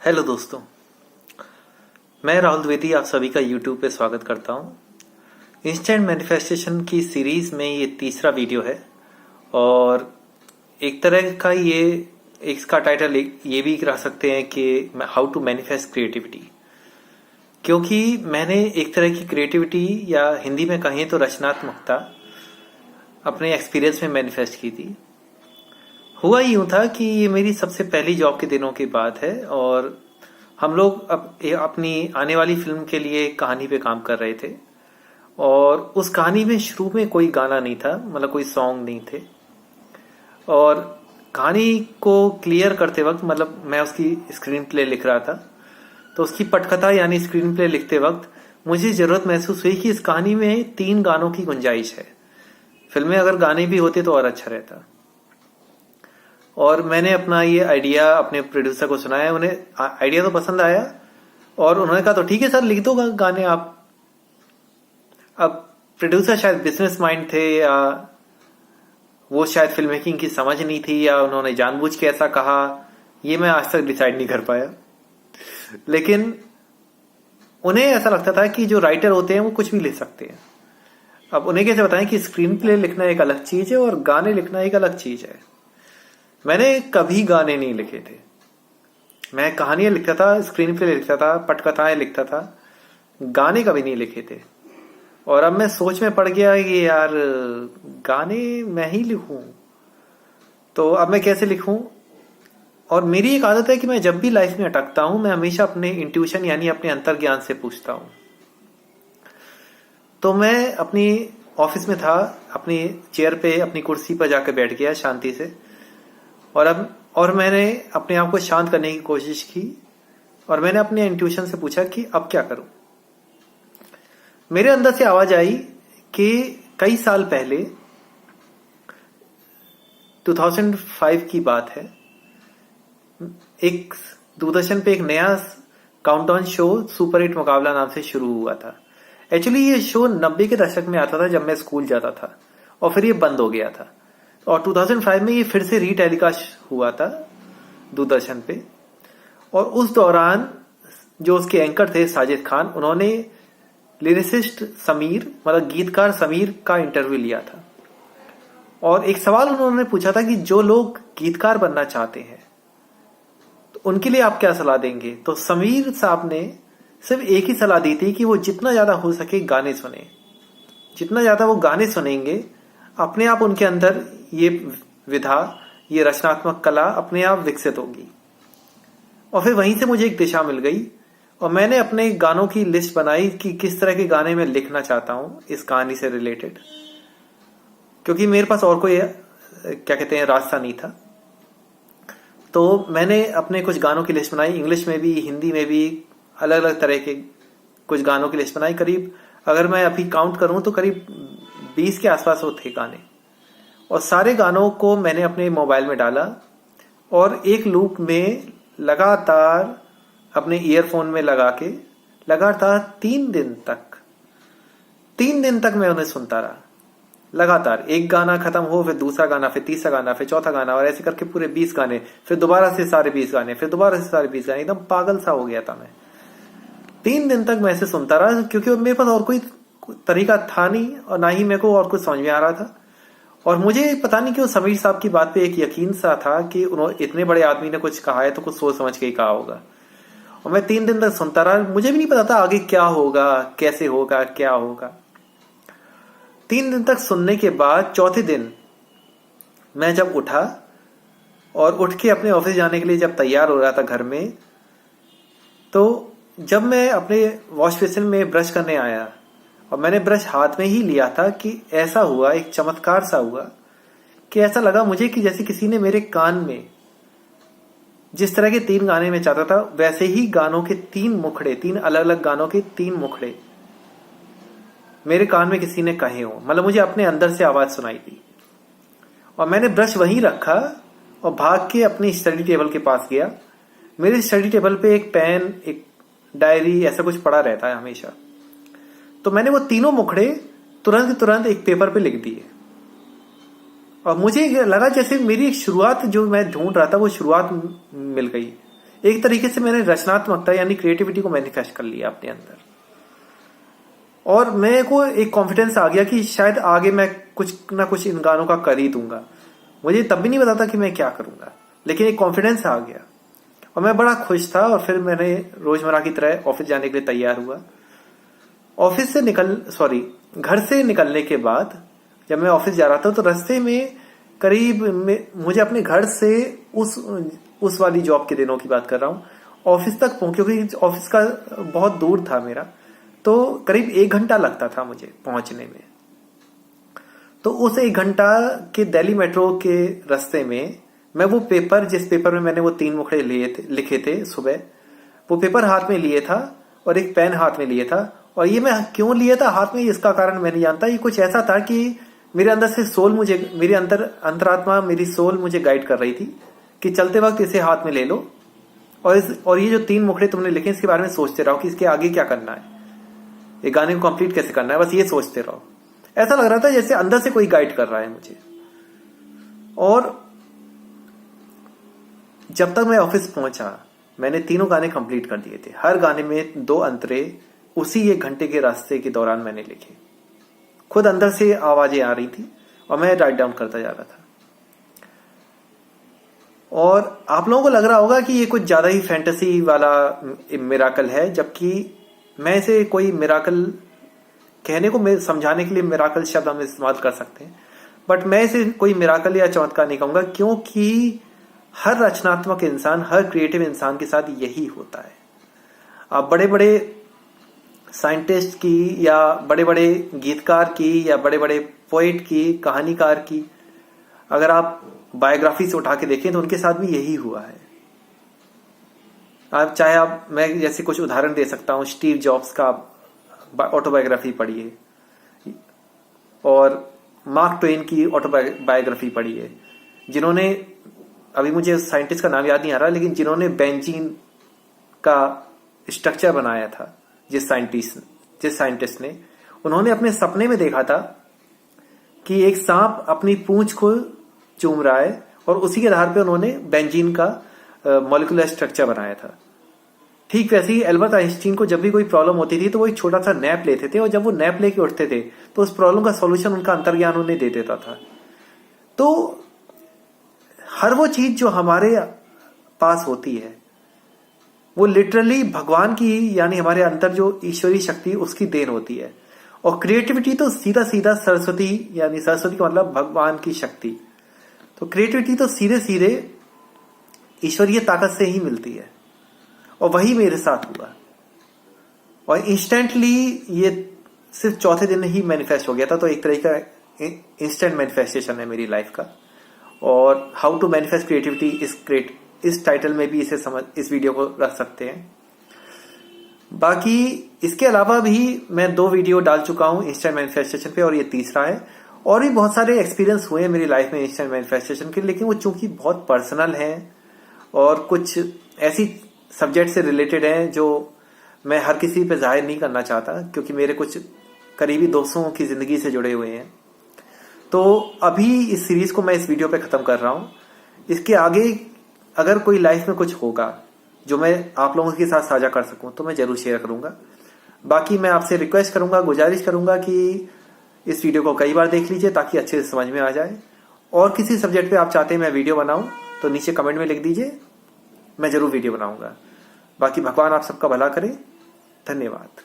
Hello दोस्तों, मैं राहुल द्विवेदी आप सभी का यूट्यूब पे स्वागत करता हूँ। इंस्टेंट मैनिफेस्टेशन की सीरीज में ये तीसरा वीडियो है और एक तरह का ये इसका टाइटल ये भी रख सकते हैं कि हाउ टू मैनिफेस्ट क्रिएटिविटी, क्योंकि मैंने एक तरह की क्रिएटिविटी या हिंदी में कहें तो रचनात्मकता अपने एक्सपीरियंस में मैनिफेस्ट की थी। हुआ यूं था कि ये मेरी सबसे पहली जॉब के दिनों की बात है और हम लोग अपनी आने वाली फिल्म के लिए कहानी पे काम कर रहे थे और उस कहानी में शुरू में कोई गाना नहीं था, मतलब कोई सॉन्ग नहीं थे। और कहानी को क्लियर करते वक्त, मतलब मैं उसकी स्क्रीन प्ले लिख रहा था, तो उसकी पटकथा यानी स्क्रीन प्ले लिखते वक्त मुझे जरूरत महसूस हुई कि इस कहानी में 3 गानों की गुंजाइश है। फिल्म में अगर गाने भी होते तो और अच्छा रहता। और मैंने अपना ये आइडिया अपने प्रोड्यूसर को सुनाया, उन्हें आइडिया तो पसंद आया और उन्होंने कहा तो ठीक है सर, लिख दो गाने आप। अब प्रोड्यूसर शायद बिजनेस माइंड थे या वो शायद फिल्म मेकिंग की समझ नहीं थी या उन्होंने जानबूझ के ऐसा कहा, ये मैं आज तक डिसाइड नहीं कर पाया। लेकिन उन्हें ऐसा लगता था कि जो राइटर होते हैं वो कुछ भी लिख सकते हैं। अब उन्हें कैसे बताएं कि स्क्रीन प्ले लिखना एक अलग चीज है और गाने लिखना एक अलग चीज है। मैंने कभी गाने नहीं लिखे थे, मैं कहानियां लिखता था, स्क्रीन प्ले लिखता था, पटकथाएं लिखता था, गाने कभी नहीं लिखे थे। और अब मैं सोच में पड़ गया कि यार गाने मैं ही लिखूं, तो अब मैं कैसे लिखूं। और मेरी एक आदत है कि मैं जब भी लाइफ में अटकता हूं मैं हमेशा अपने इंट्यूशन यानी अपने अंतर्ज्ञान से पूछता हूं। तो मैं अपनी ऑफिस में था, अपनी चेयर पे अपनी कुर्सी पर जाकर बैठ गया शांति से और मैंने अपने आप को शांत करने की कोशिश की और मैंने अपने इंट्यूशन से पूछा कि अब क्या करूं। मेरे अंदर से आवाज आई कि कई साल पहले 2005 की बात है, एक दूरदर्शन पे एक नया काउंटडाउन शो सुपर हिट मुकाबला नाम से शुरू हुआ था। एक्चुअली ये शो 90 के दशक में आता था जब मैं स्कूल जाता था और फिर ये बंद हो गया था और 2005 में ये फिर से रीटेलीकास्ट हुआ था दूरदर्शन पे। और उस दौरान जो उसके एंकर थे साजिद खान, उन्होंने लिरिसिस्ट समीर, मतलब गीतकार समीर का इंटरव्यू लिया था और एक सवाल उन्होंने पूछा था कि जो लोग गीतकार बनना चाहते हैं तो उनके लिए आप क्या सलाह देंगे। तो समीर साहब ने सिर्फ एक ही सलाह दी थी कि वो जितना ज्यादा हो सके गाने सुने, जितना ज्यादा वो गाने सुनेंगे अपने आप उनके अंदर ये विधा, ये रचनात्मक कला अपने आप विकसित होगी। और फिर वहीं से मुझे एक दिशा मिल गई और मैंने अपने गानों की लिस्ट बनाई कि किस तरह के गाने मैं लिखना चाहता हूं इस कहानी से रिलेटेड, क्योंकि मेरे पास और कोई क्या कहते हैं रास्ता नहीं था। तो मैंने अपने कुछ गानों की लिस्ट बनाई, इंग्लिश में भी हिंदी में भी अलग अलग तरह के कुछ गानों की लिस्ट बनाई। करीब अगर मैं अभी काउंट करूं तो करीब 20 के आसपास वो थे गाने और सारे गानों को मैंने अपने मोबाइल में डाला और एक लूप में लगातार अपने ईयरफोन में लगा के लगातार 3 दिन तक मैं उन्हें सुनता रहा। लगातार एक गाना खत्म हो, फिर दूसरा गाना, फिर तीसरा गाना, फिर चौथा गाना, और ऐसे करके पूरे 20 गाने, फिर दोबारा से सारे 20 गाने, फिर दोबारा से सारे 20 गाने। एकदम पागल सा हो गया था मैं। 3 दिन तक मैं ऐसे सुनता रहा क्योंकि मेरे पास और कोई तरीका था नहीं और ना ही मेरे को और कुछ समझ में आ रहा था। और मुझे पता नहीं क्यों समीर साहब की बात पे एक यकीन सा था कि उन्होंने, इतने बड़े आदमी ने कुछ कहा है तो कुछ सोच समझ के ही कहा होगा। और मैं 3 दिन तक सुनता रहा, मुझे भी नहीं पता था आगे क्या होगा, कैसे होगा, क्या होगा। 3 दिन तक सुनने के बाद चौथे दिन मैं जब उठा और उठ के अपने ऑफिस जाने के लिए जब तैयार हो रहा था घर में, तो जब मैं अपने वॉश बेसिन में ब्रश करने आया और मैंने ब्रश हाथ में ही लिया था कि ऐसा हुआ, एक चमत्कार सा हुआ कि ऐसा लगा मुझे कि जैसे किसी ने मेरे कान में, जिस तरह के 3 गाने में चाहता था वैसे ही गानों के 3 मुखड़े, 3 अलग अलग गानों के 3 मुखड़े मेरे कान में किसी ने कहे हो। मतलब मुझे अपने अंदर से आवाज सुनाई दी और मैंने ब्रश वहीं रखा और भाग के अपनी स्टडी टेबल के पास गया। मेरे स्टडी टेबल पे एक पेन, एक डायरी, ऐसा कुछ पड़ा रहता है हमेशा। तो मैंने वो तीनों मुखड़े तुरंत एक पेपर पे लिख दिए और मुझे लगा जैसे मेरी शुरुआत जो मैं ढूंढ रहा था वो शुरुआत मिल गई। एक तरीके से मैंने रचनात्मकता यानी क्रिएटिविटी को मैनिफेस्ट कर लिया अपने अंदर। और मेरे को एक कॉन्फिडेंस आ गया कि शायद आगे मैं कुछ ना कुछ इन गानों का कर ही दूंगा। मुझे तब भी नहीं पता था कि मैं क्या करूंगा, लेकिन एक कॉन्फिडेंस आ गया और मैं बड़ा खुश था। और फिर मैंने रोजमर्रा की तरह ऑफिस जाने के लिए तैयार हुआ। घर से निकलने के बाद जब मैं ऑफिस जा रहा था तो रास्ते में करीब मुझे अपने घर से उस वाली जॉब के दिनों की बात कर रहा हूँ, ऑफिस तक क्योंकि ऑफिस का बहुत दूर था मेरा, तो करीब 1 घंटा लगता था मुझे पहुंचने में। तो उस 1 घंटा के दिल्ली मेट्रो के रास्ते में मैं वो पेपर, जिस पेपर में मैंने वो 3 मुखड़े लिखे थे सुबह, वो पेपर हाथ में लिए था और एक पेन हाथ में लिए था। और ये मैं क्यों लिया था हाथ में, इसका कारण मैं नहीं जानता। ये कुछ ऐसा था कि मेरे अंदर से मेरी अंतरात्मा, मेरी सोल मुझे गाइड कर रही थी कि चलते वक्त इसे हाथ में ले लो और ये जो 3 मुखड़े तुमने लिखे इसके बारे में सोचते रहो कि इसके आगे क्या करना है, ये गाने को कंप्लीट कैसे करना है, बस ये सोचते रहो। ऐसा लग रहा था जैसे अंदर से कोई गाइड कर रहा है मुझे। और जब तक मैं ऑफिस पहुंचा मैंने 3 गाने कंप्लीट कर दिए थे। हर गाने में 2 अंतरे उसी 1 घंटे के रास्ते के दौरान मैंने लिखे। खुद अंदर से आवाजें आ रही थी और मैं राइट डाउन करता जा रहा था। और आप लोगों को लग रहा होगा कि ये कुछ ज्यादा ही फैंटेसी वाला मिराकल है, जबकि मैं इसे कोई मिराकल कहने को, समझाने के लिए मिराकल शब्द हम इस्तेमाल कर सकते हैं, बट मैं इसे कोई मिराकल या चमत्कार नहीं कहूंगा, क्योंकि हर रचनात्मक इंसान, हर क्रिएटिव इंसान के साथ यही होता है। आप बड़े बड़े साइंटिस्ट की या बड़े बड़े गीतकार की या बड़े बड़े पोइट की, कहानीकार की अगर आप बायोग्राफी से उठा के देखें तो उनके साथ भी यही हुआ है। मैं जैसे कुछ उदाहरण दे सकता हूं, स्टीव जॉब्स का ऑटोबायोग्राफी पढ़िए और मार्क ट्वेन की ऑटोबायोग्राफी पढ़िए, जिन्होंने, अभी मुझे साइंटिस्ट का नाम याद नहीं आ रहा, लेकिन जिन्होंने बेंजीन का स्ट्रक्चर बनाया था, जिस साइंटिस्ट ने, उन्होंने अपने सपने में देखा था कि एक सांप अपनी पूंछ को चूम रहा है और उसी के आधार पर उन्होंने बेंजीन का मॉलिक्यूलर स्ट्रक्चर बनाया था। ठीक वैसे ही एल्बर्ट आइंस्टीन को जब भी कोई प्रॉब्लम होती थी तो वो एक छोटा सा नैप लेते थे और जब वो नैप लेके उठते थे तो उस प्रॉब्लम का सॉल्यूशन उनका अंतर्ज्ञान उन्हें दे देता था। तो हर वो चीज जो हमारे पास होती है वो लिटरली भगवान की, यानी हमारे अंदर जो ईश्वरीय शक्ति, उसकी देन होती है। और क्रिएटिविटी तो सीधा सीधा सरस्वती, यानी सरस्वती का मतलब भगवान की शक्ति, तो क्रिएटिविटी तो सीधे सीधे ईश्वरीय ताकत से ही मिलती है। और वही मेरे साथ हुआ और इंस्टेंटली ये सिर्फ चौथे दिन ही मैनिफेस्ट हो गया था। तो एक तरह का इंस्टेंट मैनिफेस्टेशन है मेरी लाइफ का। और हाउ टू मैनिफेस्ट क्रिएटिविटी इस टाइटल में भी इस वीडियो को रख सकते हैं। बाकी इसके अलावा भी मैं 2 वीडियो डाल चुका हूं इंस्टेंट मैनिफेस्टेशन पे और ये तीसरा है। और भी बहुत सारे एक्सपीरियंस हुए हैं मेरी लाइफ में इंस्टेंट मैनिफेस्टेशन के, लेकिन वो चूंकि बहुत पर्सनल है और कुछ ऐसी सब्जेक्ट से रिलेटेड है जो मैं हर किसी पे जाहिर नहीं करना चाहता, क्योंकि मेरे कुछ करीबी दोस्तों की जिंदगी से जुड़े हुए हैं। तो अभी इस सीरीज को मैं इस वीडियो पे खत्म कर रहा हूं। इसके आगे अगर कोई लाइफ में कुछ होगा जो मैं आप लोगों के साथ साझा कर सकूं तो मैं जरूर शेयर करूंगा। बाकी मैं आपसे रिक्वेस्ट करूंगा, गुजारिश करूंगा कि इस वीडियो को कई बार देख लीजिए ताकि अच्छे से समझ में आ जाए। और किसी सब्जेक्ट पे आप चाहते हैं मैं वीडियो बनाऊं तो नीचे कमेंट में लिख दीजिए, मैं जरूर वीडियो बनाऊंगा। बाकी भगवान आप सबका भला करे। धन्यवाद।